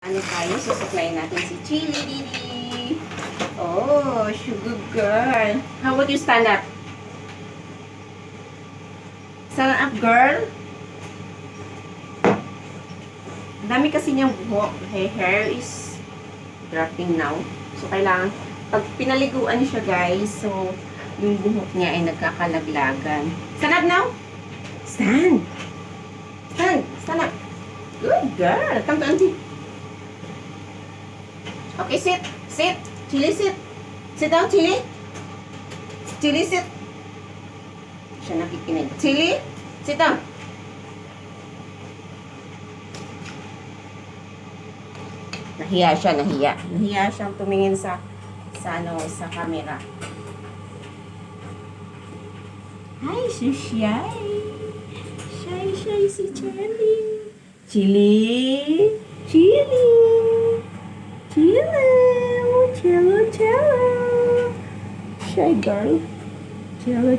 Ano tayo? Susuklayin natin si Chili Didi. Oh, sugar girl. How would you stand up? Stand up, girl. Ang dami kasi niyang buhok. Her hair is dropping now. So, kailangan, pag pinaliguan siya, guys, so, yung buhok niya ay nagkakalaglagan. Stand up now. Stand. Stand. Stand up. Good girl. Come to auntie. Okay, sit. Sit. Chili, sit. Sit down, Chili. Chili, sit. Siya nakikinig. Chili, sit down. Nahiya siya, nahiya. Nahiya siyang tumingin sa camera. Hi, so shy. Shy si Chili. Chili. Chili. Cello. Shy girl. Cello.